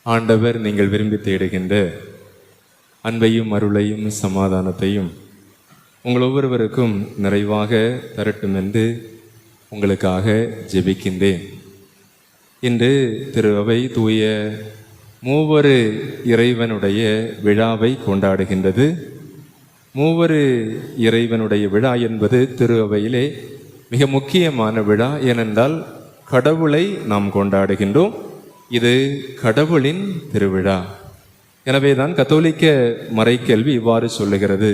ஆண்டவர் நீங்கள் விரும்பி தேடுகின்ற அன்பையும் அருளையும் சமாதானத்தையும் உங்கள் ஒவ்வொருவருக்கும் நிறைவாக தரட்டும் என்று உங்களுக்காக ஜெபிக்கின்றேன். இன்று திரு அவை தூய மூவரு இறைவனுடைய விழாவை கொண்டாடுகின்றது. மூவரு இறைவனுடைய விழா என்பது திரு அவையிலே மிக முக்கியமான விழா. ஏனென்றால் கடவுளை நாம் கொண்டாடுகின்றோம். இது கடவுளின் திருவிழா. எனவேதான் கத்தோலிக்க மறைக்கல்வி இவ்வாறு சொல்லுகிறது: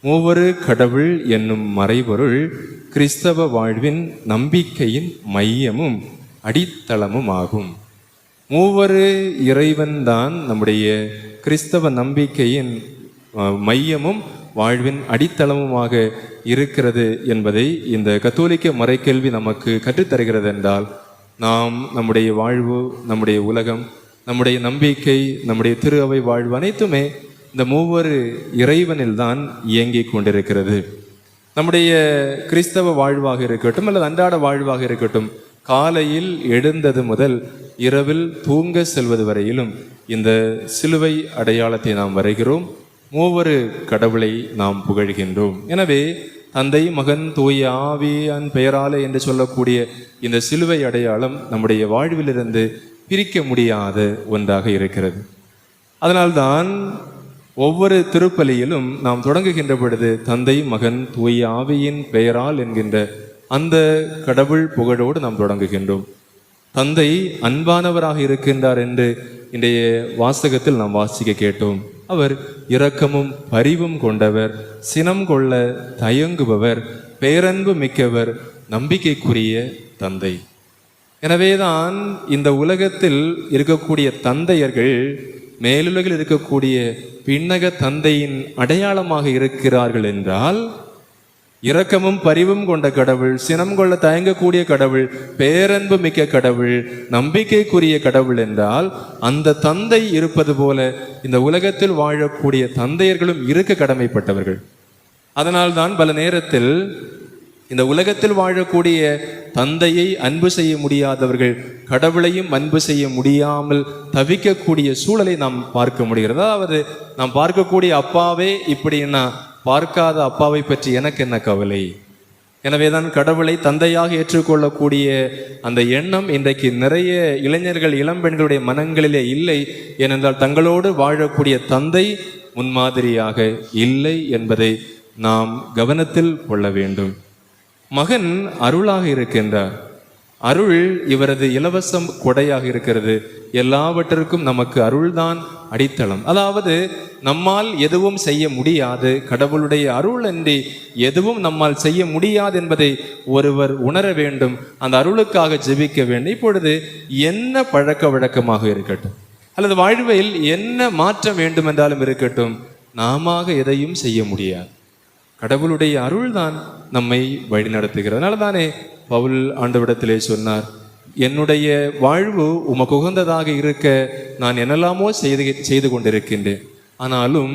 மூவரு கடவுள் என்னும் மறைபொருள் கிறிஸ்தவ வாழ்வின் நம்பிக்கையின் மையமும் அடித்தளமும் ஆகும். மூவரு இறைவன்தான் நம்முடைய கிறிஸ்தவ நம்பிக்கையின் மையமும் வாழ்வின் அடித்தளமுமாக இருக்கிறது என்பதை இந்த கத்தோலிக்க மறைக்கல்வி நமக்கு கற்றுத்தருகிறது. என்றால் நாம் நம்முடைய வாழ்வு, நம்முடைய உலகம், நம்முடைய நம்பிக்கை, நம்முடைய திரு அவை வாழ்வு அனைத்துமே இந்த மூவரு இறைவனில்தான் இயங்கிக் கொண்டிருக்கிறது. நம்முடைய கிறிஸ்தவ வாழ்வாக இருக்கட்டும் அல்லது அன்றாட வாழ்வாக இருக்கட்டும், காலையில் எழுந்தது முதல் இரவில் தூங்க செல்வது வரையிலும் இந்த சிலுவை அடையாளத்தை நாம் வரைகிறோம். மூவரு கடவுளை நாம் புகழ்கின்றோம். எனவே தந்தை, மகன், தூய ஆவியின் பெயராலே என்று சொல்லக்கூடிய இந்த சிலுவை அடையாளம் நம்முடைய வாழ்விலிருந்து பிரிக்க முடியாத ஒன்றாக இருக்கிறது. அதனால்தான் ஒவ்வொரு திருப்பலியிலும் நாம் தொடங்குகின்ற பொழுது தந்தை, மகன், தூய ஆவியின் பெயரால் என்கின்ற அந்த கடவுள் புகழோடு நாம் தொடங்குகின்றோம். தந்தை அன்பானவராக இருக்கின்றார் என்று இன்றைய வாசகத்தில் நாம் வாசிக்க கேட்டோம். அவர் இரக்கமும் பரிவும் கொண்டவர், சினம் கொள்ள தயங்குபவர், பேரன்பு மிக்கவர், நம்பிக்கைக்குரிய தந்தை. எனவேதான் இந்த உலகத்தில் இருக்கக்கூடிய தந்தையர்கள் மேலுலகில் இருக்கக்கூடிய பின்னக தந்தையின் அடையாளமாக இருக்கிறார்கள். என்றால் இரக்கமும் பரிவும் கொண்ட கடவுள், சினம் கொள்ள தயங்கக்கூடிய கடவுள், பேரன்பு மிக்க கடவுள், நம்பிக்கைக்குரிய கடவுள் என்றால் அந்த தந்தை இருப்பது போல இந்த உலகத்தில் வாழக்கூடிய தந்தையர்களும் இருக்க கடமைப்பட்டவர்கள். அதனால்தான் பல நேரத்தில் இந்த உலகத்தில் வாழக்கூடிய தந்தையை அன்பு செய்ய முடியாதவர்கள் கடவுளையும் அன்பு செய்ய முடியாமல் தவிக்கக்கூடிய சூழலை நாம் பார்க்க முடிகிறது. அதாவது நாம் பார்க்கக்கூடிய அப்பாவே இப்படின்னா பார்க்காத அப்பாவை பற்றி எனக்கு என்ன கவலை? எனவேதான் கடவுளை தந்தையாக ஏற்றுக்கொள்ளக்கூடிய அந்த எண்ணம் இன்றைக்கு நிறைய இளைஞர்கள், இளம்பெண்களுடைய மனங்களிலே இல்லை. ஏனென்றால் தங்களோடு வாழக்கூடிய தந்தை முன்மாதிரியாக இல்லை என்பதை நாம் கவனத்தில் கொள்ள வேண்டும். மகன் அருளாக இருக்கின்றார். அருள் இவரது இலவசம் கொடையாக இருக்கிறது. எல்லாவற்றிற்கும் நமக்கு அருள்தான் அடித்தளம். அதாவது நம்மால் எதுவும் செய்ய முடியாது, கடவுளுடைய அருள் அன்றி எதுவும் நம்மால் செய்ய முடியாது என்பதை ஒருவர் உணர வேண்டும். அந்த அருளுக்காக ஜெபிக்க வேண்டும். இப்பொழுது என்ன பழக்க வழக்கமாக இருக்கட்டும் அல்லது வாழ்வில் என்ன மாற்றம் வேண்டும் என்றாலும் இருக்கட்டும், நாம எதையும் செய்ய முடியாது. கடவுளுடைய அருள் தான் நம்மை வழி நடத்துகிறது. அதனால தானே பவுல் ஆண்டவரிடத்திலே சொன்னார், என்னுடைய வாழ்வு உமக்கு உகந்ததாக இருக்க நான் என்னெல்லாமோ செய்து கொண்டிருக்கின்றேன், ஆனாலும்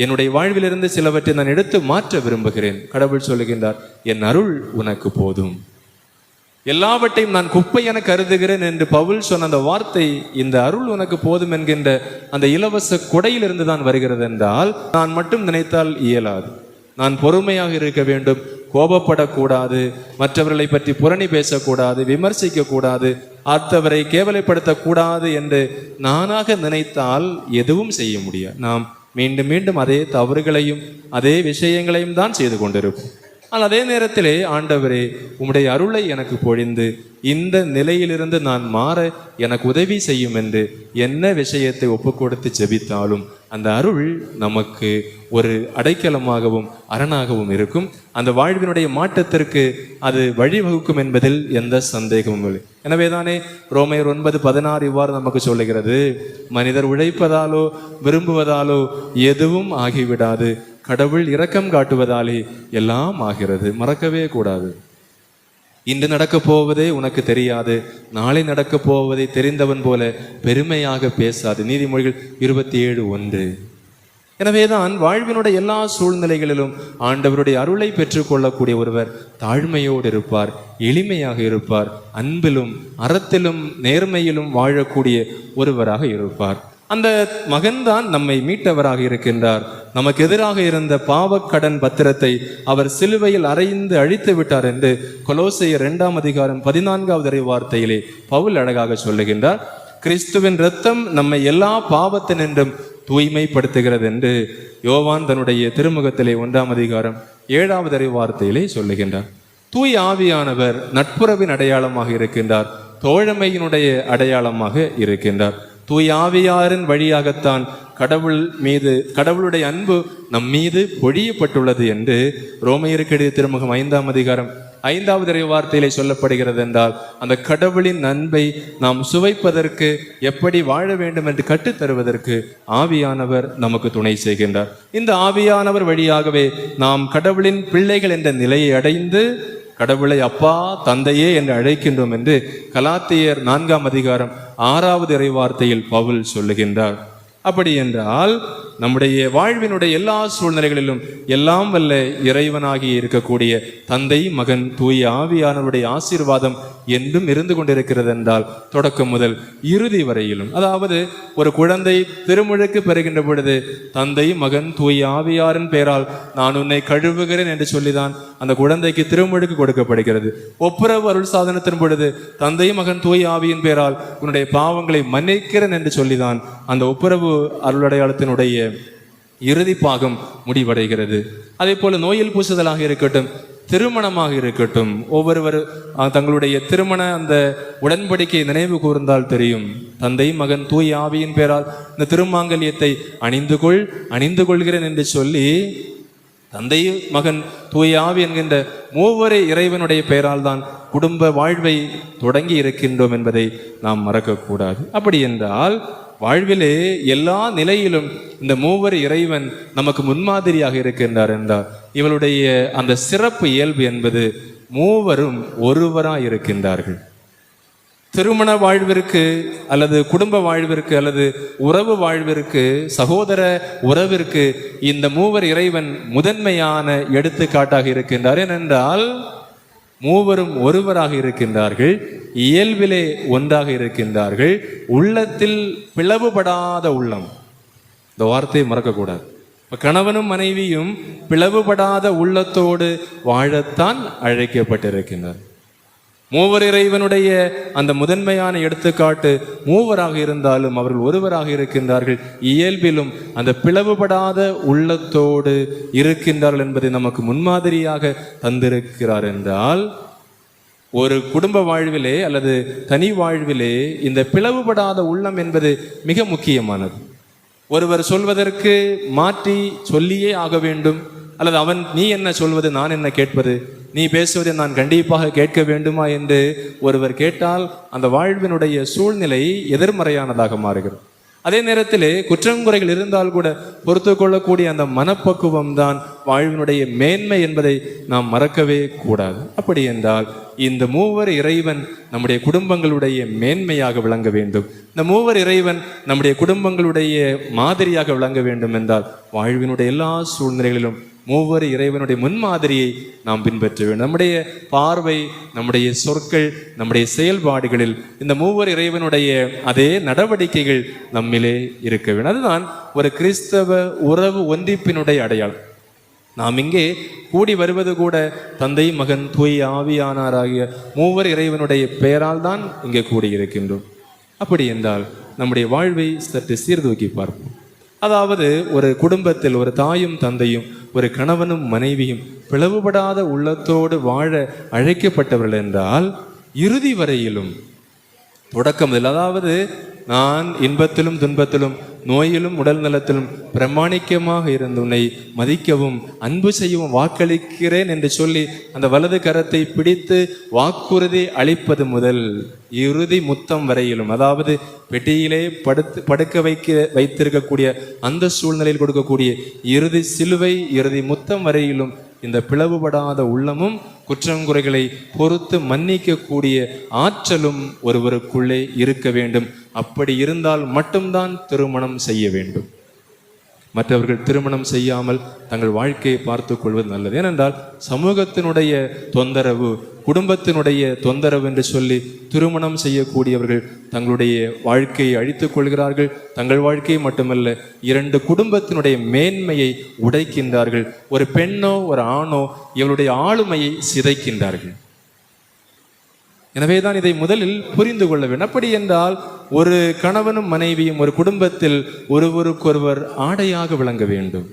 என்னுடைய வாழ்விலிருந்து சிலவற்றை நான் எடுத்து மாற்ற விரும்புகிறேன். கடவுள் சொல்லுகின்றார், என் அருள் உனக்கு போதும், எல்லாவற்றையும் நான் குப்பை என கருதுகிறேன் என்று பவுல் சொன்ன அந்த வார்த்தை, இந்த அருள் உனக்கு போதும் என்கின்ற அந்த இலவச கொடையிலிருந்து தான் வருகிறது. என்றால் நான் மட்டும் நினைத்தால் இயலாது. நான் பொறுமையாக இருக்க வேண்டும், கோபப்படக்கூடாது, மற்றவர்களை பற்றி புரணி பேசக்கூடாது, விமர்சிக்க கூடாது, அடுத்தவரை கேவலைப்படுத்தக்கூடாது என்று நானாக நினைத்தால் எதுவும் செய்ய முடியாது. நாம் மீண்டும் மீண்டும் அதே தவறுகளையும் அதே விஷயங்களையும் தான் செய்து கொண்டிருப்போம். ஆனால் அதே நேரத்திலே ஆண்டவரே உம்முடைய அருளை எனக்கு பொழிந்து இந்த நிலையிலிருந்து நான் மாற எனக்கு உதவி செய்யும் என்று என்ன விஷயத்தை ஒப்புக்கொடுத்து ஜெபித்தாலும் அந்த அருள் நமக்கு ஒரு அடைக்கலமாகவும் அரணாகவும் இருக்கும். அந்த வாழ்வினுடைய மாற்றத்திற்கு அது வழிவகுக்கும் என்பதில் எந்த சந்தேகமும் இல்லை. எனவேதானே ரோமையர் 9:16 இவ்வாறு நமக்கு சொல்லுகிறது, மனிதர் உழைப்பதாலோ விரும்புவதாலோ எதுவும் ஆகிவிடாது, கடவுள் இரக்கம் காட்டுவதாலே எல்லாம் ஆகிறது. மறக்கவே கூடாது. இன்று நடக்கப் போவதே உனக்கு தெரியாது, நாளை நடக்கப் போவதை தெரிந்தவன் போல பெருமையாக பேசாது. நீதிமொழிகள் 27:1. எனவேதான் வாழ்வினுடைய எல்லா சூழ்நிலைகளிலும் ஆண்டவருடைய அருளை பெற்றுக்கொள்ளக்கூடிய ஒருவர் தாழ்மையோடு இருப்பார், எளிமையாக இருப்பார், அன்பிலும் அறத்திலும் நேர்மையிலும் வாழக்கூடிய ஒருவராக இருப்பார். அந்த மகன்தான் நம்மை மீட்டவராக இருக்கின்றார். நமக்கு எதிராக இருந்த பாவக்கடன் பத்திரத்தை அவர் சிலுவையில் அறைந்து அழித்து விட்டார் என்று கொலோசையர் 2ஆம் அதிகாரம் 14வது வார்த்தையிலே பவுல் அழகாக சொல்லுகின்றார். கிறிஸ்துவின் இரத்தம் நம்மை எல்லா பாவத்தினின்றும் தூய்மைப்படுத்துகிறது என்று யோவான் தன்னுடைய திருமுகத்திலே 1ஆம் அதிகாரம் 7வது வார்த்தையிலே சொல்லுகின்றார். தூய் ஆவியானவர் நட்புறவின் அடையாளமாக இருக்கின்றார், தோழமையினுடைய அடையாளமாக இருக்கின்றார். தூய் ஆவியாரின் வழியாகத்தான் கடவுளுடைய அன்பு நம் மீது பொழியப்பட்டுள்ளது என்று ரோமையருக்கு எழுதிய திருமுகம் 5ஆம் அதிகாரம் 5வது வார்த்தையிலே சொல்லப்படுகிறது. என்றால் அந்த கடவுளின் அன்பை நாம் சுவைப்பதற்கு, எப்படி வாழ வேண்டும் என்று கற்றுத்தருவதற்கு ஆவியானவர் நமக்கு துணை செய்கின்றார். இந்த ஆவியானவர் வழியாகவே நாம் கடவுளின் பிள்ளைகள் என்ற நிலையை அடைந்து கடவுளை அப்பா தந்தையே என்று அழைக்கின்றோம் என்று கலாத்தியர் 4ஆம் அதிகாரம் 6வது வார்த்தையில் பவுல் சொல்லுகின்றார். அப்படி என்றால் நம்முடைய வாழ்வினுடைய எல்லா சூழ்நிலைகளிலும் எல்லாம் வல்ல இறைவனாகி இருக்கக்கூடிய தந்தை, மகன், தூய ஆவியானவருடைய ஆசீர்வாதம் என்றும் இருந்து கொண்டிருக்கிறது என்றால் தொடக்கம் முதல் இறுதி வரையிலும். அதாவது ஒரு குழந்தை திருமுழுக்கு பெறுகின்ற பொழுது தந்தை, மகன், தூய ஆவியாரின் பெயரால் நான் உன்னை கழுவுகிறேன் என்று சொல்லிதான் அந்த குழந்தைக்கு திருமுழுக்கு கொடுக்கப்படுகிறது. ஒப்புரவு அருள் சாதனத்தின் பொழுது தந்தை, மகன், தூய ஆவியின் பெயரால் உன்னுடைய பாவங்களை மன்னிக்கிறேன் என்று சொல்லிதான் அந்த ஒப்புரவு அருளடையாளத்தினுடைய இறுதி பாகம் முடிவடைகிறது. அதே போல நோயில் பூசுதலாக இருக்கட்டும், திருமணமாக இருக்கட்டும், ஒவ்வொருவர் தங்களுடைய திருமண அந்த உடன்படிக்கை நினைவு கூர்ந்தால் தெரியும். தந்தை, மகன், தூய் ஆவியின் பெயரால் இந்த திருமாங்கல்யத்தை அணிந்து கொள்கிறேன் என்று சொல்லி தந்தை, மகன், தூய் ஆவி என்கின்ற மூவரே இறைவனுடைய பெயரால் தான் குடும்ப வாழ்வை தொடங்கி இருக்கின்றோம் என்பதை நாம் மறக்கக்கூடாது. அப்படி என்றால் வாழ்விலே எல்லா நிலையிலும் இந்த மூவர் இறைவன் நமக்கு முன்மாதிரியாக இருக்கின்றார் என்றால் இவளுடைய அந்த சிறப்பு இயல்பு என்பது மூவரும் ஒருவராய் இருக்கின்றார்கள். திருமண வாழ்விற்கு அல்லது குடும்ப வாழ்விற்கு அல்லது உறவு வாழ்விற்கு, சகோதர உறவிற்கு இந்த மூவர் இறைவன் முதன்மையான எடுத்துக்காட்டாக இருக்கின்றார். ஏனென்றால் மூவரும் ஒருவராக இருக்கின்றார்கள், இயல்பிலே ஒன்றாக இருக்கின்றார்கள், உள்ளத்தில் பிளவுபடாத உள்ளம். இந்த வார்த்தையை மறக்கக்கூடாது. கணவனும் மனைவியும் பிளவுபடாத உள்ளத்தோடு வாழத்தான் அழைக்கப்பட்டிருக்கின்றார். மூவர் இறைவனுடைய அந்த முதன்மையான எடுத்துக்காட்டு மூவராக இருந்தாலும் அவர்கள் ஒருவராக இருக்கின்றார்கள், இயல்பிலும் அந்த பிளவுபடாத உள்ளத்தோடு இருக்கின்றார்கள் என்பதை நமக்கு முன்மாதிரியாக தந்திருக்கிறார். என்றால் ஒரு குடும்ப வாழ்விலே அல்லது தனி வாழ்விலே இந்த பிளவுபடாத உள்ளம் என்பது மிக முக்கியமானது. ஒருவர் சொல்வதற்கு மாற்றி சொல்லியே ஆக வேண்டும், அல்லது நீ என்ன சொல்வது நான் என்ன கேட்பது, நீ பேசுவதை நான் கண்டிப்பாக கேட்க வேண்டுமா என்று ஒருவர் கேட்டால் அந்த வாழ்வினுடைய சூழ்நிலை எதிர்மறையானதாக மாறுகிறது. அதே நேரத்திலே குற்றங்குறைகள் இருந்தால் கூட பொறுத்து கொள்ளக்கூடிய அந்த மனப்பக்குவம் தான் வாழ்வினுடைய மேன்மை என்பதை நாம் மறக்கவே கூடாது. அப்படி என்றால் இந்த மூவர் இறைவன் நம்முடைய குடும்பங்களுடைய மேன்மையாக விளங்க வேண்டும், இந்த மூவர் இறைவன் நம்முடைய குடும்பங்களுடைய மாதிரியாக விளங்க வேண்டும் என்றால் வாழ்வினுடைய எல்லா சூழ்நிலைகளிலும் மூவர் இறைவனுடைய முன்மாதிரியை நாம் பின்பற்ற வேண்டும். நம்முடைய பார்வை, நம்முடைய சொற்கள், நம்முடைய செயல்பாடுகளில் இந்த மூவர் இறைவனுடைய அதே நடவடிக்கைகள் நம்மிலே இருக்க வேண்டும். அதுதான் ஒரு கிறிஸ்தவ உறவு ஒன்றிப்பினுடைய அடையாளம். நாம் இங்கே கூடி வருவது கூட தந்தை, மகன், தூய் ஆவியானார் ஆகிய மூவர் இறைவனுடைய பெயரால் தான் இங்கே கூடியிருக்கின்றோம். அப்படி என்றால் நம்முடைய வாழ்வை சற்று சீர்தூக்கி பார்ப்போம். அதாவது ஒரு குடும்பத்தில் ஒரு தாயும் தந்தையும் ஒரு கணவனும் மனைவியும் பிளவுபடாத உள்ளத்தோடு வாழ அழைக்கப்பட்டவர்கள் என்றால் இறுதி வரையிலும் தொடக்கம், அதாவது நான் இன்பத்திலும் துன்பத்திலும் நோயிலும் உடல் நலத்திலும் பிரமாணிக்கமாக இருந்து உன்னை மதிக்கவும் அன்பு செய்யவும் வாக்களிக்கிறேன் என்று சொல்லி அந்த வலது கரத்தை பிடித்து வாக்குறுதி அளிப்பது முதல் இறுதி முத்தம் வரையிலும், அதாவது பெட்டியிலே படுக்க வைத்திருக்கக்கூடிய அந்த சூழ்நிலையில் கொடுக்கக்கூடிய இறுதி சிலுவை, இறுதி முத்தம் வரையிலும் இந்த பிளவுபடாத உள்ளமும் குற்றங்குறைகளை பொறுத்து மன்னிக்கக்கூடிய ஆற்றலும் ஒருவருக்குள்ளே இருக்க வேண்டும். அப்படி இருந்தால் மட்டும்தான் திருமணம் செய்ய வேண்டும். மற்றவர்கள் திருமணம் செய்யாமல் தங்கள் வாழ்க்கையை பார்த்து கொள்வது நல்லது. ஏனென்றால் சமூகத்தினுடைய தொந்தரவு, குடும்பத்தினுடைய தொந்தரவு என்று சொல்லி திருமணம் செய்யக்கூடியவர்கள் தங்களுடைய வாழ்க்கையை அழித்துக் கொள்கிறார்கள். தங்கள் வாழ்க்கையை மட்டுமல்ல, 2 குடும்பத்தினுடைய மேன்மையை உடைக்கின்றார்கள். ஒரு பெண்ணோ ஒரு ஆணோ இவருடைய ஆளுமையை சிதைக்கின்றார்கள். எனவேதான் இதை முதலில் புரிந்து கொள்ள வேண்டும். அப்படி என்றால் ஒரு கணவனும் மனைவியும் ஒரு குடும்பத்தில் ஒருவருக்கொருவர் ஆடையாக விளங்க வேண்டும்.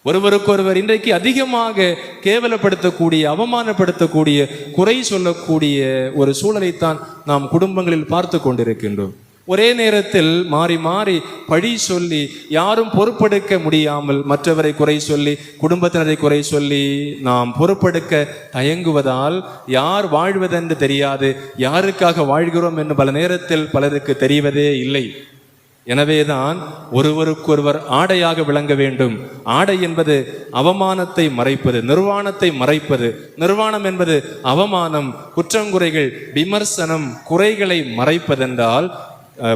ஒருவருக்கொருவர் இன்றைக்கு அதிகமாக கேவலப்படுத்தக்கூடிய, அவமானப்படுத்தக்கூடிய, குறை சொல்லக்கூடிய ஒரு சூழலைத்தான் நாம் குடும்பங்களில் பார்த்து கொண்டிருக்கின்றோம். ஒரே நேரத்தில் மாறி மாறி பழி சொல்லி, யாரும் பொறுப்பெடுக்க முடியாமல் மற்றவரை குறை சொல்லி, குடும்பத்தினரை குறை சொல்லி நாம் பொறுப்பெடுக்க தயங்குவதால் யார் வாழ்வதென்று தெரியாது, யாருக்காக வாழ்கிறோம் என்று பல நேரத்தில் பலருக்கு தெரிவதே இல்லை. எனவேதான் ஒருவருக்கொருவர் ஆடையாக விளங்க வேண்டும். ஆடை என்பது அவமானத்தை மறைப்பது, நிர்வாணத்தை மறைப்பது. நிர்வாணம் என்பது அவமானம், குற்றங்குறைகள், விமர்சனம், குறைகளை மறைப்பதென்றால்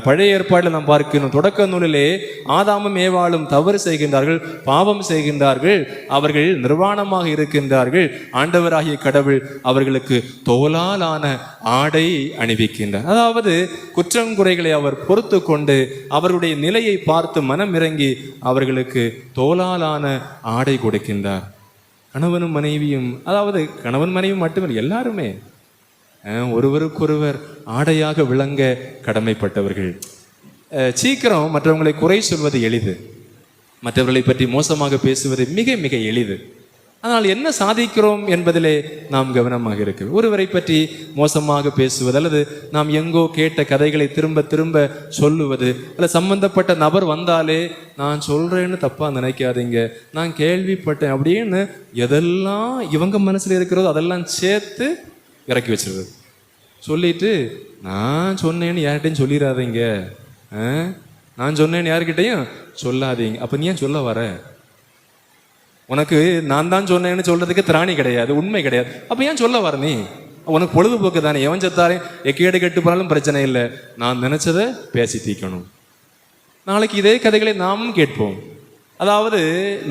பழைய ஏற்பாட்டில் நாம் பார்க்கிறோம். தொடக்க நூலிலே ஆதாமும் ஏவாளும் தவறு செய்கின்றார்கள், பாவம் செய்கின்றார்கள், அவர்கள் நிர்வாணமாக இருக்கின்றார்கள். ஆண்டவராகிய கடவுள் அவர்களுக்கு தோலாலான ஆடை அணிவிக்கின்றார். அதாவது குற்றங்குறைகளை அவர் பொறுத்து கொண்டு அவர்களுடைய நிலையை பார்த்து மனம் இறங்கி அவர்களுக்கு தோலாலான ஆடை கொடுக்கின்றார். கணவனும் மனைவியும், அதாவது கணவன் மனைவி மட்டுமில்லை, எல்லாருமே ஒருவருக்கொருவர் ஆடையாக விளங்க கடமைப்பட்டவர்கள். சீக்கிரம் மற்றவங்களை குறை சொல்வது எளிது, மற்றவர்களை பற்றி மோசமாக பேசுவது மிக மிக எளிது. ஆனால் என்ன சாதிக்கிறோம் என்பதிலே நாம் கவனமாக இருக்கிறோம். ஒருவரை பற்றி மோசமாக பேசுவது, அல்லது நாம் எங்கோ கேட்ட கதைகளை திரும்ப திரும்ப சொல்லுவது, அல்லது சம்பந்தப்பட்ட நபர் வந்தாலே நான் சொல்றேன்னு தப்பா நினைக்காதீங்க, நான் கேள்விப்பட்டேன் அப்படின்னு எதெல்லாம் இவங்க மனசுல இருக்கிறதோ அதெல்லாம் சேர்த்து இறக்கி வச்சிருது. சொல்லிட்டு நான் சொன்னேன்னு யார்கிட்டையும் சொல்லிடாதீங்க, நான் சொன்னேன்னு யார்கிட்டையும் சொல்லாதீங்க. அப்போ நீ ஏன் சொல்ல வர? உனக்கு நான் தான் சொன்னேன்னு சொல்றதுக்கு திராணி கிடையாது, உண்மை கிடையாது. அப்போ ஏன் சொல்ல வர? நீ உனக்கு பொழுதுபோக்கு தானே, எவன் செத்தாரே எக்கேடு கெட்டு போனாலும் பிரச்சனை இல்லை, நான் நினைச்சதை பேசி தீக்கணும். நாளைக்கு இதே கதைகளை நாமும் கேட்போம். அதாவது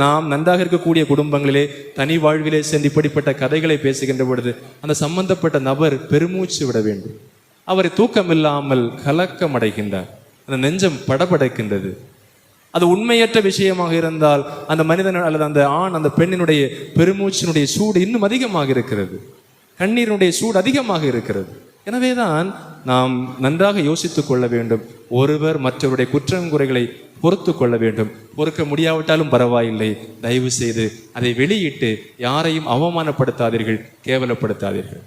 நாம் நன்றாக இருக்கக்கூடிய குடும்பங்களிலே, தனி வாழ்விலே சென்று இப்படிப்பட்ட கதைகளை பேசுகின்ற பொழுது அந்த சம்பந்தப்பட்ட நபர் பெருமூச்சு விட வேண்டும். அவரை தூக்கம் இல்லாமல் கலக்கம் அடைகின்றார், அந்த நெஞ்சம் படபடைக்கின்றது. அது உண்மையற்ற விஷயமாக இருந்தால் அந்த மனிதன் அல்லது அந்த ஆண் அந்த பெண்ணினுடைய பெருமூச்சினுடைய சூடு இன்னும் அதிகமாக இருக்கிறது, கண்ணீரினுடைய சூடு அதிகமாக இருக்கிறது. எனவேதான் நாம் நன்றாக யோசித்துக் கொள்ள வேண்டும். ஒருவர் மற்றவருடைய குற்றங்குறைகளை பொறுத்து கொள்ள வேண்டும். பொறுக்க முடியாவிட்டாலும் பரவாயில்லை, தயவு செய்து அதை வெளியிட்டு யாரையும் அவமானப்படுத்தாதீர்கள், கேவலப்படுத்தாதீர்கள்.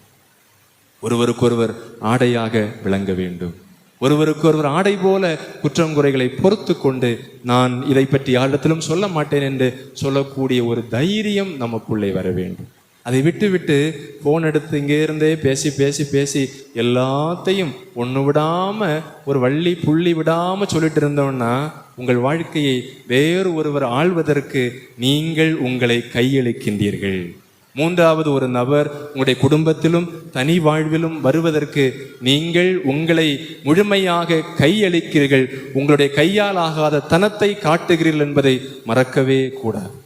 ஒருவருக்கொருவர் ஆடையாக விளங்க வேண்டும். ஒருவருக்கொருவர் ஆடை போல குற்றங்குறைகளை பொறுத்து கொண்டு நான் இதை பற்றி யாரிடத்திலும் சொல்ல மாட்டேன் என்று சொல்லக்கூடிய ஒரு தைரியம் நமக்குள்ளே வர வேண்டும். அதை விட்டு ஃபோன் எடுத்து இங்கே இருந்தே பேசி பேசி பேசி எல்லாத்தையும் ஒன்று விடாமல், ஒரு வள்ளி புள்ளி விடாமல் சொல்லிட்டு இருந்தோம்னா உங்கள் வாழ்க்கையை வேறு ஒருவர் ஆள்வதற்கு நீங்கள் உங்களை கையளிக்கின்றீர்கள். மூன்றாவது ஒரு நபர் உங்களுடைய குடும்பத்திலும் தனி வாழ்விலும் வருவதற்கு நீங்கள் உங்களை முழுமையாக கையளிக்கிறீர்கள். உங்களுடைய கையால் ஆகாத தனத்தை காட்டுகிறீர்கள் என்பதை மறக்கவே கூடாது.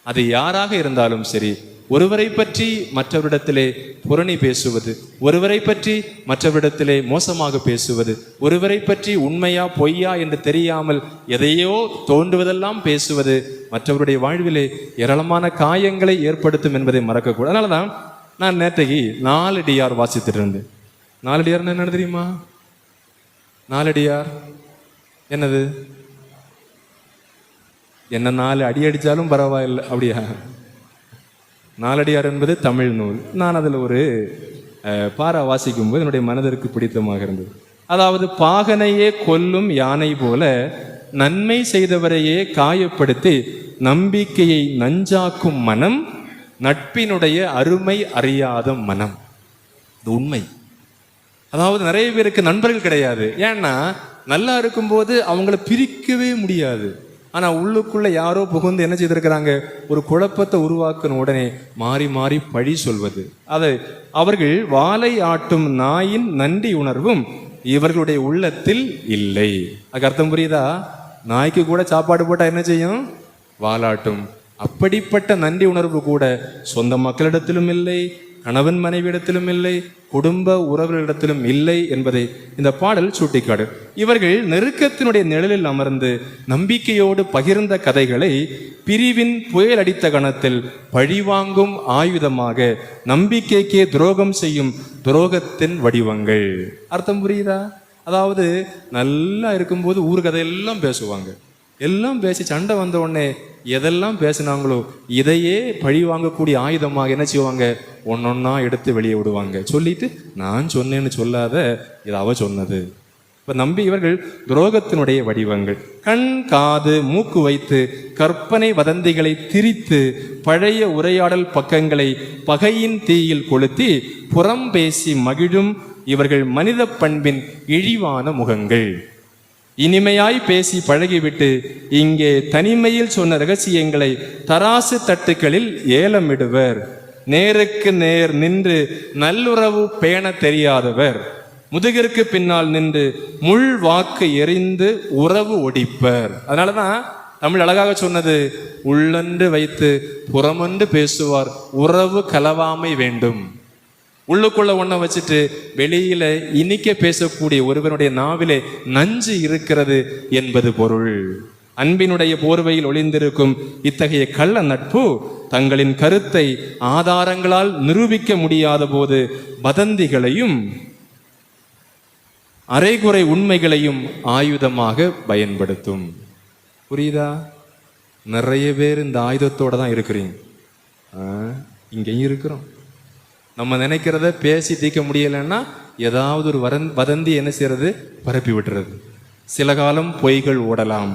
அது யாராக இருந்தாலும் சரி, ஒருவரை பற்றி மற்றவரிடத்திலே புரணி பேசுவது, ஒருவரை பற்றி மற்றவரிடத்திலே மோசமாக பேசுவது, ஒருவரை பற்றி உண்மையா பொய்யா என்று தெரியாமல் எதையோ தோன்றுவதெல்லாம் பேசுவது மற்றவருடைய வாழ்விலே ஏராளமான காயங்களை ஏற்படுத்தும் என்பதை மறக்கக்கூடாது. அதனால தான் நான் நேற்றைக்கு 4 டிஆர் வாசித்துட்டு இருந்தேன். 4 டிஆர்னு என்ன தெரியுமா? 4 டிஆர் என்னது? என்ன 4 அடி அடித்தாலும் பரவாயில்லை அப்படியா? 4 அடியார் என்பது தமிழ் நூல். நான் அதில் ஒரு பாரா வாசிக்கும்போது என்னுடைய மனதிற்கு பிடித்தமாக இருந்தது. அதாவது, பாகனையே கொல்லும் யானை போல நன்மை செய்தவரையே காயப்படுத்தி நம்பிக்கையை நஞ்சாக்கும் மனம் நட்பினுடைய அருமை அறியாத மனம். இது உண்மை. அதாவது நிறைய பேருக்கு நண்பர்கள் கிடையாது. ஏன்னா நல்லா இருக்கும்போது அவங்கள பிரிக்கவே முடியாது. ஆனால் உள்ளுக்குள்ளே யாரோ புகுந்து என்ன செய்திருக்கிறாங்க, ஒரு குழப்பத்தை உருவாக்கின உடனே மாறி மாறி பழி சொல்வது. அதை அவர்கள் வாலை ஆட்டும் நாயின் நன்றி உணர்வும் இவர்களுடைய உள்ளத்தில் இல்லை. அதுக்கு அர்த்தம் புரியுதா? நாய்க்கு கூட சாப்பாடு போட்டா என்ன செய்யும்? வாலாட்டும். அப்படிப்பட்ட நன்றி உணர்வு கூட சொந்த மக்களிடத்திலும் இல்லை, கணவன் மனைவியிடத்திலும் இல்லை, குடும்ப உறவுகளிடத்திலும் இல்லை என்பதை இந்த பாடல் சுட்டிக்காடு. இவர்கள் நெருக்கத்தினுடைய நிழலில் அமர்ந்து நம்பிக்கையோடு பகிர்ந்த கதைகளை பிரிவின் புயல் அடித்த கணத்தில் பழிவாங்கும் ஆயுதமாக நம்பிக்கைக்கே துரோகம் செய்யும் துரோகத்தின் வடிவங்கள். அர்த்தம் புரியுதா? அதாவது நல்லா இருக்கும்போது ஊர் கதையெல்லாம் பேசுவாங்க, எல்லாம் பேசி சண்டை வந்த உடனே எதெல்லாம் பேசினாங்களோ இதையே பழி வாங்கக்கூடிய ஆயுதமாக என்ன செய்வாங்க? ஒன்னொன்னா எடுத்து வெளியே விடுவாங்க. சொல்லிட்டு நான் சொன்னேன்னு சொல்லாத, இது அவ சொன்னது. இப்ப நம்பி இவர்கள் துரோகத்தினுடைய வடிவங்கள். கண் காது மூக்கு வைத்து கற்பனை வதந்திகளை திரித்து பழைய உரையாடல் பக்கங்களை பகையின் தீயில் கொளுத்தி புறம் பேசி மகிழும் இவர்கள் மனித பண்பின் இழிவான முகங்கள். இனிமையாய் பேசி பழகிவிட்டு இங்கே தனிமையில் சொன்ன ரகசியங்களை தராசு தட்டுக்களில் ஏலமிடுவர். நேருக்கு நேர் நின்று நல்லுறவு பேண தெரியாதவர் முதுகிற்கு பின்னால் நின்று முள் வாக்கு எறிந்து உறவு ஒடிப்பர். அதனாலதான் தமிழ் அழகாக சொன்னது, உள்ளன்று வைத்து புறமொன்று பேசுவார் உறவு கலவாமை வேண்டும். உள்ளுக்குள்ள ஒன்றை வச்சுட்டு வெளியில இனிக்க பேசக்கூடிய ஒருவனுடைய நாவிலே நஞ்சு இருக்கிறது என்பது பொருள். அன்பினுடைய போர்வையில் ஒளிந்திருக்கும் இத்தகைய கள்ள நட்பு தங்களின் கருத்தை ஆதாரங்களால் நிரூபிக்க முடியாத போது வதந்திகளையும் அரைகுறை உண்மைகளையும் ஆயுதமாக பயன்படுத்தும். புரியுதா? நிறைய பேர் இந்த ஆயுதத்தோட தான் இருக்கிறீங்க. இங்கேயும் இருக்கிறோம். நம்ம நினைக்கிறத பேசி தீர்க்க முடியலைன்னா ஏதாவது ஒரு வதந்தி என்ன செய்யறது? பரப்பி விட்டுறது. சில காலம் பொய்கள் ஓடலாம்,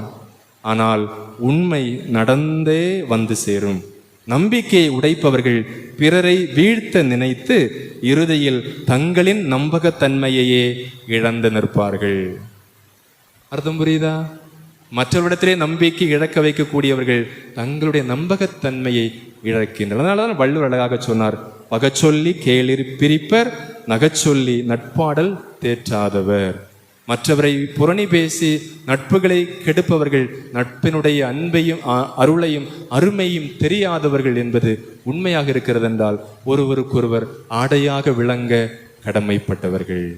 ஆனால் உண்மை நடந்தே வந்து சேரும். நம்பிக்கையை உடைப்பவர்கள் பிறரை வீழ்த்த நினைத்து இறுதியில் தங்களின் நம்பகத்தன்மையையே இழந்து நிற்பார்கள். அர்த்தம் புரியுதா? மற்றவரிடத்திலே நம்பிக்கை இழக்க வைக்கக்கூடியவர்கள் தங்களுடைய நம்பகத்தன்மையை இழக்கின்றனர். அதனாலதான் வள்ளுவர் அழகாக சொன்னார், பகச்சொல்லி கேளிர் பிரிப்பர் நகச்சொல்லி நட்பாடல் தேற்றாதவர். மற்றவரை புரணி பேசி நட்புகளை கெடுப்பவர்கள் நட்பினுடைய அன்பையும் அருளையும் அருமையும் தெரியாதவர்கள் என்பது உண்மையாக இருக்கிறது என்றால் ஒருவருக்கொருவர் ஆடையாக விளங்க கடமைப்பட்டவர்கள்.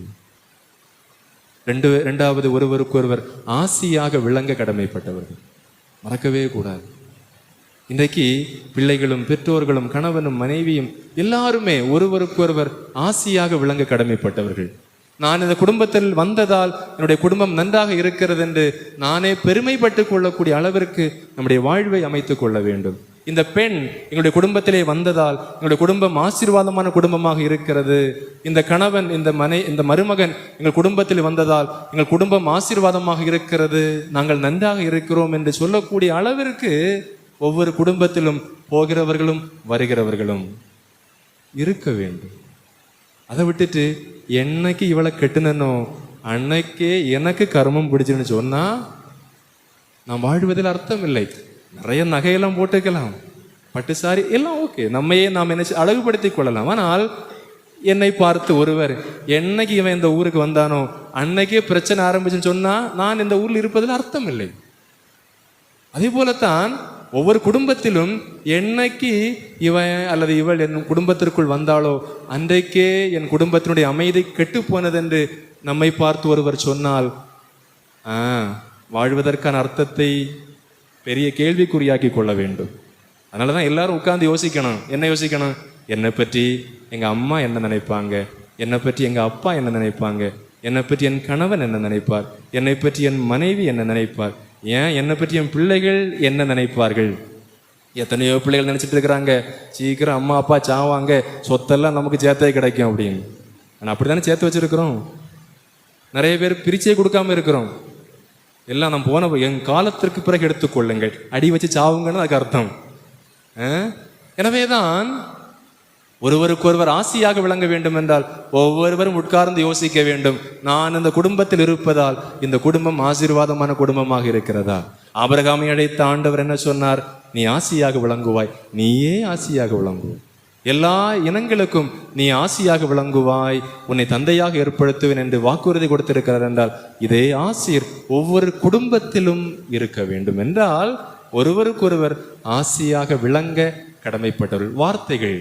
இரண்டாவது ஒருவருக்கொருவர் ஆசியாக விளங்க கடமைப்பட்டவர்கள். மறக்கவே கூடாது. இன்றைக்கு பிள்ளைகளும் பெற்றோர்களும் கணவனும் மனைவியும் எல்லாருமே ஒருவருக்கொருவர் ஆசியாக விளங்க கடமைப்பட்டவர்கள். நான் இந்த குடும்பத்தில் வந்ததால் என்னுடைய குடும்பம் நன்றாக இருக்கிறது என்று நானே பெருமைப்பட்டு கொள்ளக்கூடிய அளவிற்கு நம்முடைய வாழ்வை அமைத்துக் கொள்ள வேண்டும். இந்த பெண் எங்களுடைய குடும்பத்திலே வந்ததால் எங்களுடைய குடும்பம் ஆசீர்வாதமான குடும்பமாக இருக்கிறது. இந்த கணவன் இந்த மருமகன் எங்கள் குடும்பத்தில் வந்ததால் எங்கள் குடும்பம் ஆசீர்வாதமாக இருக்கிறது, நாங்கள் நன்றாக இருக்கிறோம் என்று சொல்லக்கூடிய அளவிற்கு ஒவ்வொரு குடும்பத்திலும் போகிறவர்களும் வருகிறவர்களும் இருக்க வேண்டும். அதை விட்டுட்டு என்னைக்கு இவளை கெட்டுனோ அன்னைக்கே எனக்கு கர்மம் பிடிச்சுன்னு சொன்னா நான் வாழ்வதில் அர்த்தம் இல்லை. நிறைய நகையெல்லாம் போட்டுக்கலாம், பட்டு சாரி எல்லாம் ஓகே, நம்மையே நாம் என்ன அழகுபடுத்திக் கொள்ளலாம். ஆனால் என்னை பார்த்து ஒருவர் என்னைக்கு இவன் இந்த ஊருக்கு வந்தானோ அன்னைக்கே பிரச்சனை ஆரம்பிச்சுன்னு சொன்னா நான் இந்த ஊரில் இருப்பதில் அர்த்தம் இல்லை. அதே போலத்தான் ஒவ்வொரு குடும்பத்திலும் என்னைக்கு இவன் அல்லது இவள் என் குடும்பத்திற்குள் வந்தாலோ அன்றைக்கே என் குடும்பத்தினுடைய அமைதி கெட்டு போனது என்று நம்மை பார்த்து ஒருவர் சொன்னால் வாழ்வதற்கான அர்த்தத்தை பெரிய கேள்விக்குறியாக்கி கொள்ள வேண்டும். அதனால தான் எல்லாரும் உட்கார்ந்து யோசிக்கணும். என்ன யோசிக்கணும்? என்னை பற்றி எங்கள் அம்மா என்ன நினைப்பாங்க, என்னை பற்றி எங்கள் அப்பா என்ன நினைப்பாங்க, என்னை பற்றி என் கணவன் என்ன நினைப்பார், என்னை பற்றி என் மனைவி என்ன நினைப்பார், ஏன் என்னை பற்றி என் பிள்ளைகள் என்ன நினைப்பார்கள். எத்தனையோ பிள்ளைகள் நினச்சிட்டு இருக்கிறாங்க சீக்கிரம் அம்மா அப்பா சாவாங்க, சொத்தெல்லாம் நமக்கு சேர்த்தே கிடைக்கும் அப்படின்னு. ஆனால் அப்படி தானே சேர்த்து வச்சுருக்கிறோம். நிறைய பேர் பிரிச்சே கொடுக்காம இருக்கிறோம். எல்லாம் நம்ம போன என் காலத்திற்கு பிறகு எடுத்துக்கொள்ளுங்கள், அடி வச்சு சாவுங்கன்னு அதுக்கு அர்த்தம். எனவே தான் ஒருவருக்கொருவர் ஆசியாக விளங்க வேண்டும் என்றால் ஒவ்வொருவரும் உட்கார்ந்து யோசிக்க வேண்டும், நான் இந்த குடும்பத்தில் இருப்பதால் இந்த குடும்பம் ஆசீர்வாதமான குடும்பமாக இருக்கிறதா? ஆபிரகாமை அழைத்த ஆண்டவர் என்ன சொன்னார்? நீ ஆசியாக விளங்குவாய், நீயே ஆசியாக விளங்குவாய். எல்லா இனங்களுக்கும் நீ ஆசியாக விளங்குவாய், உன்னை தந்தையாக ஏற்படுத்துவேன் என்று வாக்குறுதி கொடுத்திருக்கிறார் என்றால், இதே ஆசீர் ஒவ்வொரு குடும்பத்திலும் இருக்க வேண்டும் என்றால் ஒருவருக்கொருவர் ஆசியாக விளங்க கடமைப்பட்டவர்கள். வார்த்தைகள்,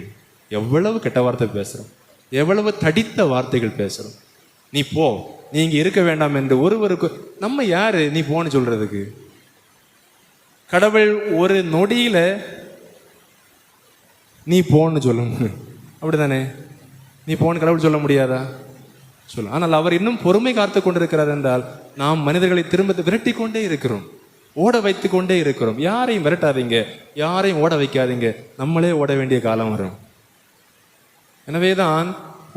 எவ்வளவு கெட்ட வார்த்தை பேசுறோம், எவ்வளவு தடித்த வார்த்தைகள் பேசுறோம். நீ போ, நீ இங்க இருக்க வேண்டாம் என்று ஒருவருக்கு. நம்ம யாரு நீ போன்னு சொல்றதுக்கு? கடவுள் ஒரு நொடியில நீ போன்னு சொல்லணும், அப்படிதானே? நீ போன்னு கடவுள் சொல்ல முடியாதா? சொல்ல. ஆனால் அவர் இன்னும் பொறுமை காத்து கொண்டிருக்கிறார் என்றால், நாம் மனிதர்களை திரும்ப விரட்டி கொண்டே இருக்கிறோம், ஓட வைத்து கொண்டே இருக்கிறோம். யாரையும் விரட்டாதீங்க, யாரையும் ஓட வைக்காதீங்க, நம்மளே ஓட வேண்டிய காலம் வரும். எனவேதான்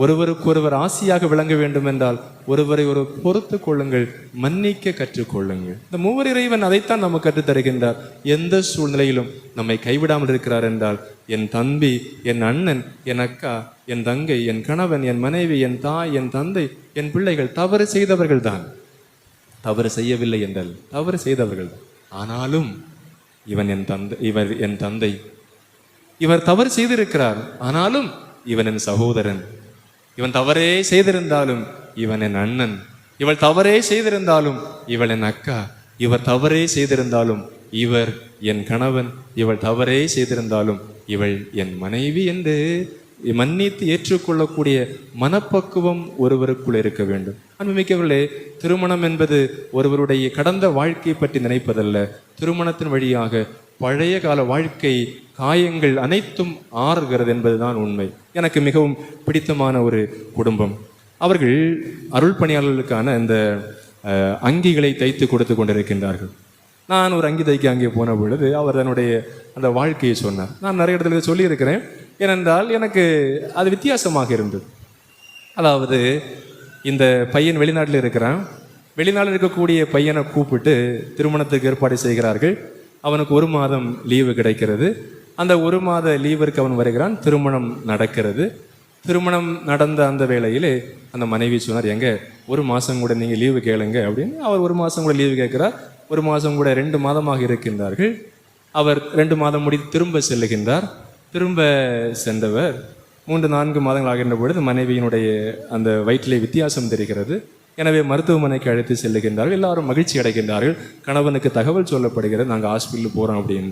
ஒருவருக்கொருவர் ஆசியாக விளங்க வேண்டும் என்றால் ஒருவரை ஒரு பொறுத்து கொள்ளுங்கள், மன்னிக்க கற்றுக்கொள்ளுங்கள். இந்த மூவர் இறைவன் அதைத்தான் நமக்கு கற்றுத் தருகின்றார். எந்த சூழ்நிலையிலும் நம்மை கைவிடாமல் இருக்கிறார் என்றால், என் தம்பி, என் அண்ணன், என் அக்கா, என் தங்கை, என் கணவன், என் மனைவி, என் தாய், என் தந்தை, என் பிள்ளைகள் தவறு செய்தவர்கள் தான். தவறு செய்யவில்லை என்றால் தவறு செய்தவர்கள் தான். ஆனாலும் இவன் என் தந்தை, இவர் என் தந்தை, இவர் தவறு செய்திருக்கிறார், ஆனாலும் இவன் என் சகோதரன். இவன் தவறே செய்திருந்தாலும் இவன் என் அண்ணன், இவள் தவறே செய்திருந்தாலும் இவள் என் அக்கா, இவர் தவறே செய்திருந்தாலும் இவர் என் கணவன், இவள் தவறே செய்திருந்தாலும் இவள் என் மனைவி என்று மன்னித்து ஏற்றுக்கொள்ளக்கூடிய மனப்பக்குவம் ஒருவருக்குள் இருக்க வேண்டும். அன்புமிக்கவர்களே, திருமணம் என்பது ஒருவருடைய கடந்த வாழ்க்கையை பற்றி நினைப்பதல்ல. திருமணத்தின் வழியாக பழைய கால வாழ்க்கை காயங்கள் அனைத்தும் ஆறுகிறது என்பதுதான் உண்மை. எனக்கு மிகவும் பிடித்தமான ஒரு குடும்பம். அவர்கள் அருள் பணியாளர்களுக்கான இந்த அங்கிகளை தைத்து கொடுத்து கொண்டிருக்கின்றார்கள். நான் ஒரு அங்கி தைக்க அங்கே போன பொழுது அவர் தன்னுடைய அந்த வாழ்க்கையை சொன்னார். நான் நிறைய இடத்துல சொல்லியிருக்கிறேன். ஏனென்றால் எனக்கு அது வித்தியாசமாக இருந்தது. அதாவது, இந்த பையன் வெளிநாட்டில் இருக்கிறான். வெளிநாட்டில் இருக்கக்கூடிய பையனை கூப்பிட்டு திருமணத்துக்கு ஏற்பாடு செய்கிறார்கள். அவனுக்கு 1 மாதம் லீவு கிடைக்கிறது. அந்த 1 மாத லீவிற்கு அவன் வருகிறான். திருமணம் நடக்கிறது. திருமணம் நடந்த அந்த வேளையிலே அந்த மனைவி சொன்னார், எங்க 1 மாதம் கூட நீங்கள் லீவு கேளுங்க அப்படின்னு. அவர் 1 மாதம் கூட லீவு கேட்கிறார். 1 மாதம் கூட 2 மாதமாக இருக்கின்றார்கள். அவர் 2 மாதம் முடித்து திரும்ப செல்லுகின்றார். திரும்ப சென்றவர் 3-4 மாதங்கள் ஆகின்ற பொழுது மனைவியினுடைய அந்த வயிற்றிலே வித்தியாசம் தெரிகிறது. எனவே மருத்துவமனைக்கு அழைத்து செல்லுகின்றார்கள். எல்லாரும் மகிழ்ச்சி அடைகின்றார்கள். கணவனுக்கு தகவல் சொல்லப்படுகிறது, நாங்கள் ஹாஸ்பிட்டலுக்கு போகிறோம் அப்படின்னு.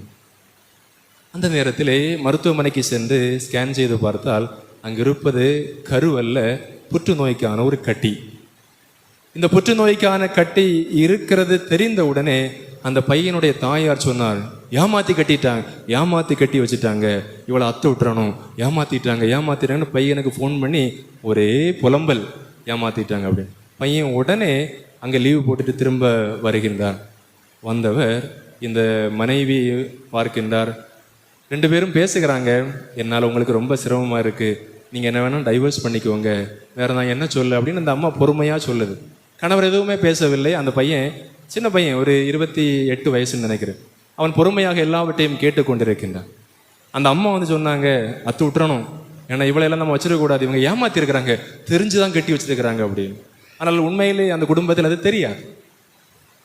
அந்த நேரத்திலே மருத்துவமனைக்கு சென்று ஸ்கேன் செய்து பார்த்தால் அங்கு இருப்பது கருவல்ல, புற்றுநோய்க்கான ஒரு கட்டி. இந்த புற்றுநோய்க்கான கட்டி இருக்கிறது தெரிந்த உடனே அந்த பையனுடைய தாயார் சொன்னார், ஏமாத்தி கட்டிட்டாங்க, ஏமாத்தி கட்டி வச்சுட்டாங்க, இவளை அத்து விட்டுறணும், ஏமாத்திட்டாங்கன்னு பையனுக்கு ஃபோன் பண்ணி ஒரே புலம்பல், ஏமாத்திட்டாங்க அப்படின்னு. பையன் உடனே அங்கே லீவு போட்டுட்டு திரும்ப வருகின்றார். வந்தவர் இந்த மனைவி பார்க்கின்றார். 2 பேரும் பேசுகிறாங்க. என்னால் உங்களுக்கு ரொம்ப சிரமமாக இருக்குது, நீங்கள் என்ன வேணால் டைவர்ஸ் பண்ணிக்கோங்க, வேறு நான் என்ன சொல்லு அப்படின்னு அந்த அம்மா பொறுமையாக சொல்லுது. கணவர் எதுவுமே பேசவில்லை. அந்த பையன், சின்ன பையன், ஒரு 28 வயசுன்னு நினைக்கிறேன், அவன் பொறுமையாக எல்லாவற்றையும் கேட்டுக்கொண்டிருக்கின்றான். அந்த அம்மா வந்து சொன்னாங்க, அத்து விட்டுறணும், ஏன்னா இவளையெல்லாம் நம்ம வச்சிருக்கக்கூடாது, இவங்க ஏமாத்திருக்கிறாங்க, தெரிஞ்சுதான் கட்டி வச்சிருக்கிறாங்க அப்படின்னு. ஆனால் உண்மையிலே அந்த குடும்பத்தில் அது தெரியாது.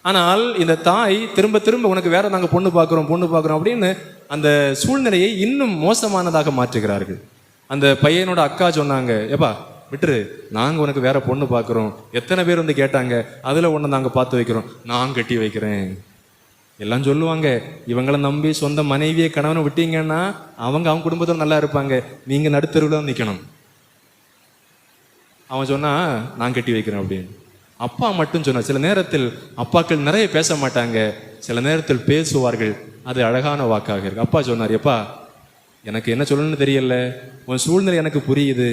ஆனால் இந்த தாய் திரும்ப திரும்ப உனக்கு வேற நாங்கள் பொண்ணு பார்க்குறோம் அப்படின்னு அந்த சூழ்நிலையை இன்னும் மோசமானதாக மாற்றுகிறார்கள். அந்த பையனோட அக்கா சொன்னாங்க, ஏப்பா விட்டுரு, நாங்கள் உனக்கு வேற பொண்ணு பார்க்குறோம், எத்தனை பேர் வந்து கேட்டாங்க, அதில் ஒன்று நாங்கள் பார்த்து வைக்கிறோம், நான் கட்டி வைக்கிறேன் எல்லாம் சொல்லுவாங்க. இவங்களை நம்பி சொந்த மனைவியை கணவனை விட்டீங்கன்னா அவங்க குடும்பத்தோட நல்லா இருப்பாங்க, நீங்கள் நடுத்தருவில் நிற்கணும். அவன் சொன்னா நான் கட்டி வைக்கிறேன் அப்படின்னு. அப்பா மட்டும் சொன்னார். சில நேரத்தில் அப்பாக்கள் நிறைய பேச மாட்டாங்க, சில நேரத்தில் பேசுவார்கள், அது அழகான வாக்காக இருக்கு. அப்பா சொன்னார், எப்பா எனக்கு என்ன சொல்லணும்னு தெரியல, உன் சூழ்நிலை எனக்கு புரியுது,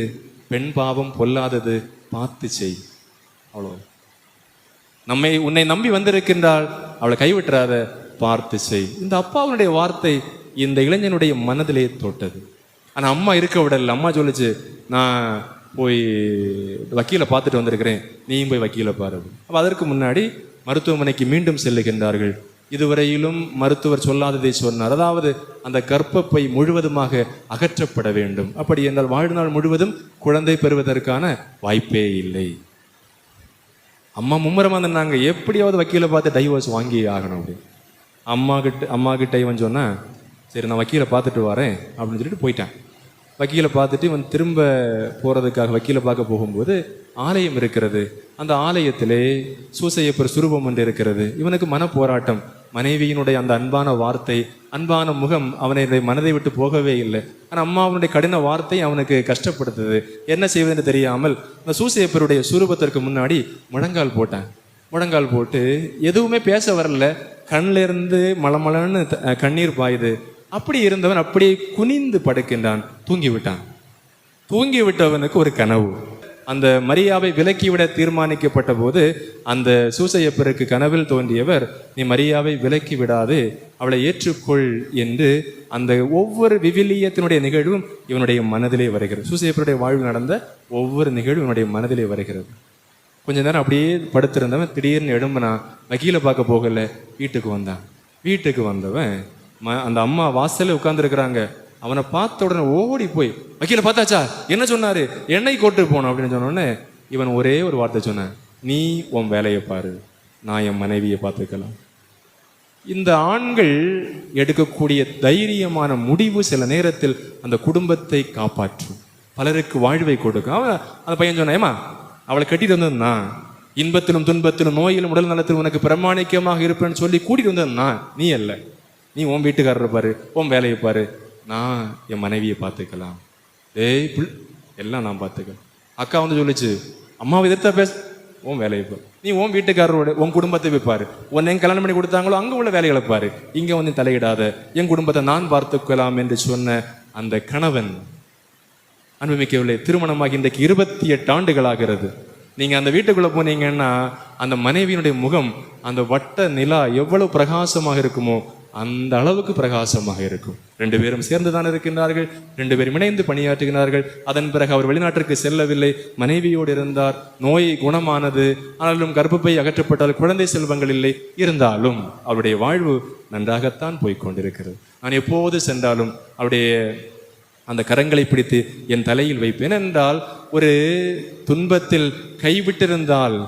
பெண் பாவம் பொல்லாதது, பார்த்து செய், அவ்வளோ. உன்னை நம்பி வந்திருக்கின்றால் அவளை கைவிட்டுறாத, பார்த்து செய். இந்த அப்பாவுடைய வார்த்தை இந்த இளைஞனுடைய மனதிலே தொட்டது. ஆனால் அம்மா இருக்க விடல. அம்மா சொல்லிச்சு, நான் போய் வக்கீலை பார்த்துட்டு வந்திருக்கிறேன், நீயும் போய் வக்கீலை பாரு. அப்போ அதற்கு முன்னாடி மருத்துவமனைக்கு மீண்டும் செல்லுகின்றார்கள். இதுவரையிலும் மருத்துவர் சொல்லாததை சொன்னார். அதாவது அந்த கர்ப்பப்பை முழுவதுமாக அகற்றப்பட வேண்டும். அப்படி என்றால் வாழ்நாள் முழுவதும் குழந்தை பெறுவதற்கான வாய்ப்பே இல்லை. அம்மா மும்முரமாக இருந்தாங்க, எப்படியாவது வக்கீலை பார்த்து டைவர்ஸ் வாங்கி ஆகணும் அப்படின்னு. அம்மா கிட்ட இவன் சொன்னா, சரி நான் வக்கீலை பார்த்துட்டு வரேன் அப்படின்னு சொல்லிட்டு போயிட்டான். வக்கீலை பார்த்துட்டு இவன் திரும்ப போகிறதுக்காக வக்கீலை பார்க்க போகும்போது ஆலயம் இருக்கிறது. அந்த ஆலயத்திலே சூசையப்பர் சுரூபம் ஒன்று இருக்கிறது. இவனுக்கு மன போராட்டம். மனைவியினுடைய அந்த அன்பான வார்த்தை, அன்பான முகம் அவனை மனதை விட்டு போகவே இல்லை. ஆனால் அம்மாவனுடைய கடின வார்த்தை அவனுக்கு கஷ்டப்படுத்துது. என்ன செய்வதுன்னு தெரியாமல் அந்த சூசையப்பருடைய சுரூபத்திற்கு முன்னாடி முழங்கால் போட்டான். முழங்கால் போட்டு எதுவுமே பேச வரல. கண்ணில் இருந்து மலமலன்னு கண்ணீர் பாயுது. அப்படி இருந்தவன் அப்படியே குனிந்து படுக்கின்றான். தூங்கிவிட்டான். தூங்கிவிட்டவனுக்கு ஒரு கனவு. அந்த மரியாவை விலக்கிவிட தீர்மானிக்கப்பட்ட போது அந்த சூசையப்பருக்கு கனவில் தோன்றியவர், நீ மரியாவை விலக்கி விடாது, அவளை ஏற்றுக்கொள் என்று அந்த ஒவ்வொரு விவிலியத்தினுடைய நிகழ்வும் இவனுடைய மனதிலே வருகிறது. சூசையப்பருடைய வாழ்வு நடந்த ஒவ்வொரு நிகழ்வும் இவனுடைய மனதிலே வருகிறது. கொஞ்ச நேரம் அப்படியே படுத்திருந்தவன் திடீர்னு எழும்புனா. வக்கீலை பார்க்க போகல, வீட்டுக்கு வந்தான். வீட்டுக்கு வந்தவன் அந்த அம்மா வாசல்ல உட்கார்ந்துருக்கிறாங்க. அவனை பார்த்த உடனே ஓடி போய், வக்கீல பார்த்தாச்சா, என்ன சொன்னாரு, எண்ணெய் கோட்டு போனோம் அப்படின்னு சொன்னோடனே இவன் ஒரே ஒரு வார்த்தை சொன்னான், நீ உன் வேலையை பாரு, நான் என் மனைவியை பார்த்துக்கலாம். இந்த ஆண்கள் எடுக்கக்கூடிய தைரியமான முடிவு சில நேரத்தில் அந்த குடும்பத்தை காப்பாற்றும், பலருக்கு வாழ்வை கொடுக்கும். அவன் அந்த பையன் சொன்னான், ஏமா அவளை கட்டிட்டு வந்ததுன்னா இன்பத்திலும் துன்பத்திலும் நோயிலும் உடல் நலத்திலும் உனக்கு பிரமாணிக்கமாக இருப்பேன்னு சொல்லி கூட்டிட்டு வந்ததுன்னா நீ அல்ல, நீ உன் வீட்டுக்காரரை பாரு, உன் வேலையை பாரு, நான் என் மனைவியை பார்த்துக்கலாம். எல்லாம் நான் பார்த்துக்கலாம். அக்கா வந்து சொல்லிச்சு, அம்மாவை எதிர்த்தா பேச, உன் வேலையை பாரு, நீ உன் வீட்டுக்காரரோட உன் குடும்பத்தை வைப்பாரு, உன்னை எங்க கல்யாணம் பண்ணி கொடுத்தாங்களோ அங்கே உள்ள வேலைகளை பாரு, இங்கே வந்து தலையிடாத, என் குடும்பத்தை நான் பார்த்துக்கலாம் என்று சொன்ன அந்த கணவன் அனுபவிக்கவில்லை. திருமணமாகி இன்றைக்கு 28 ஆண்டுகளாகிறது. நீங்க அந்த வீட்டுக்குள்ள போனீங்கன்னா அந்த மனைவியினுடைய முகம், அந்த வட்ட நிலா எவ்வளவு பிரகாசமாக இருக்குமோ அந்த அளவுக்கு பிரகாசமாக இருக்கும். 2 பேரும் சேர்ந்துதான் இருக்கின்றார்கள், 2 பேரும் இணைந்து பணியாற்றுகிறார்கள். அதன் பிறகு அவர் வெளிநாட்டிற்கு செல்லவில்லை, மனைவியோடு இருந்தார். நோய் குணமானது, ஆனாலும் கர்ப்பப்பை அகற்றப்பட்டால் குழந்தை செல்வங்கள் இல்லை. இருந்தாலும் அவருடைய வாழ்வு நன்றாகத்தான் போய்கொண்டிருக்கிறது. நான் எப்போது சென்றாலும் அவருடைய அந்த கரங்களை பிடித்து என் தலையில் வைப்பேன். என்றால் ஒரு துன்பத்தில் கைவிட்டிருந்தால்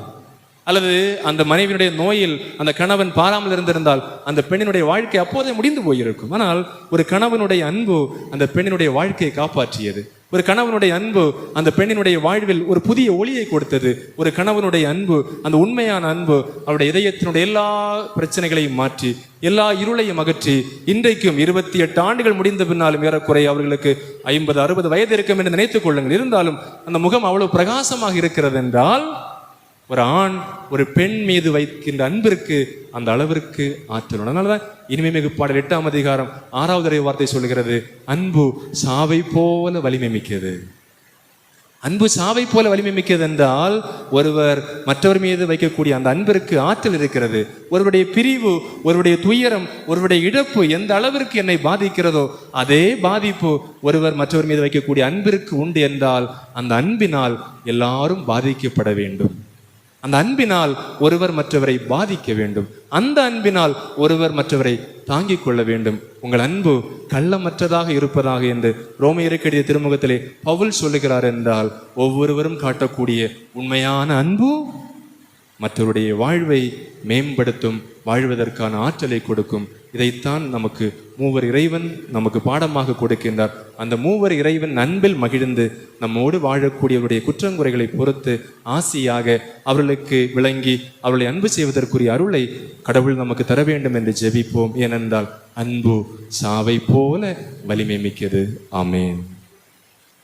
அல்லது அந்த மனைவியினுடைய நோயில் அந்த கணவன் பாராமல் இருந்திருந்தால் அந்த பெண்ணினுடைய வாழ்க்கை அப்போதே முடிந்து போயிருக்கும். ஆனால் ஒரு கணவனுடைய அன்பு அந்த பெண்ணினுடைய வாழ்க்கையை காப்பாற்றியது. ஒரு கணவனுடைய அன்பு அந்த பெண்ணினுடைய வாழ்வில் ஒரு புதிய ஒளியை கொடுத்தது. ஒரு கணவனுடைய அன்பு, அந்த உண்மையான அன்பு அவருடைய இதயத்தினுடைய எல்லா பிரச்சனைகளையும் மாற்றி, எல்லா இருளையும் அகற்றி, இன்றைக்கும் 28 ஆண்டுகள் முடிந்த பின்னாலும் ஏறக்குறைய அவர்களுக்கு 50-60 வயது இருக்கும் என்று நினைத்துக் கொள்ளுங்கள். இருந்தாலும் அந்த முகம் அவ்வளவு பிரகாசமாக இருக்கிறது என்றால் ஒரு ஆண் ஒரு பெண் மீது வைக்கின்ற அன்பிற்கு அந்த அளவிற்கு ஆற்றல். அதனாலதான் இனிமை மிகு பாடல் 8ஆம் அதிகாரம் 6வது வார்த்தை சொல்லுகிறது, அன்பு சாவை போல வலிமை மிக்கது. அன்பு சாவை போல வலிமை மிக்கது என்றால் ஒருவர் மற்றவர் மீது வைக்கக்கூடிய அந்த அன்பிற்கு ஆற்றல் இருக்கிறது. ஒருவருடைய பிரிவு, ஒருவருடைய துயரம், ஒருவருடைய இழப்பு எந்த அளவிற்கு என்னை பாதிக்கிறதோ அதே பாதிப்பு ஒருவர் மற்றவர் மீது வைக்கக்கூடிய அன்பிற்கு உண்டு என்றால் அந்த அன்பினால் எல்லாரும் பாதிக்கப்பட வேண்டும். அந்த அன்பினால் ஒருவர் மற்றவரை பாதிக்க வேண்டும். அந்த அன்பினால் ஒருவர் மற்றவரை தாங்கிக் கொள்ள வேண்டும். உங்கள் அன்பு கள்ளமற்றதாக இருப்பதாக என்று ரோமையருக்கு எழுதிய திருமுகத்திலே பவுல் சொல்லுகிறார் என்றால் ஒவ்வொருவரும் காட்டக்கூடிய உண்மையான அன்பு மற்றவருடைய வாழ்வை மேம்படுத்தும், வாழ்வதற்கான ஆற்றலை கொடுக்கும். இதைத்தான் நமக்கு மூவர் இறைவன் நமக்கு பாடமாக கொடுக்கின்றார். அந்த மூவர் இறைவன் அன்பில் மகிழ்ந்து நம்மோடு வாழக்கூடியவருடைய குற்றங்குறைகளை பொறுத்து ஆசியாக அவர்களுக்கு விளங்கி அவர்களை அன்பு செய்வதற்குரிய அருளை கடவுள் நமக்கு தர வேண்டும் என்று ஜெபிப்போம். ஏனென்றால் அன்பு சாவை போல வலிமை மிக்கது. ஆமேன்.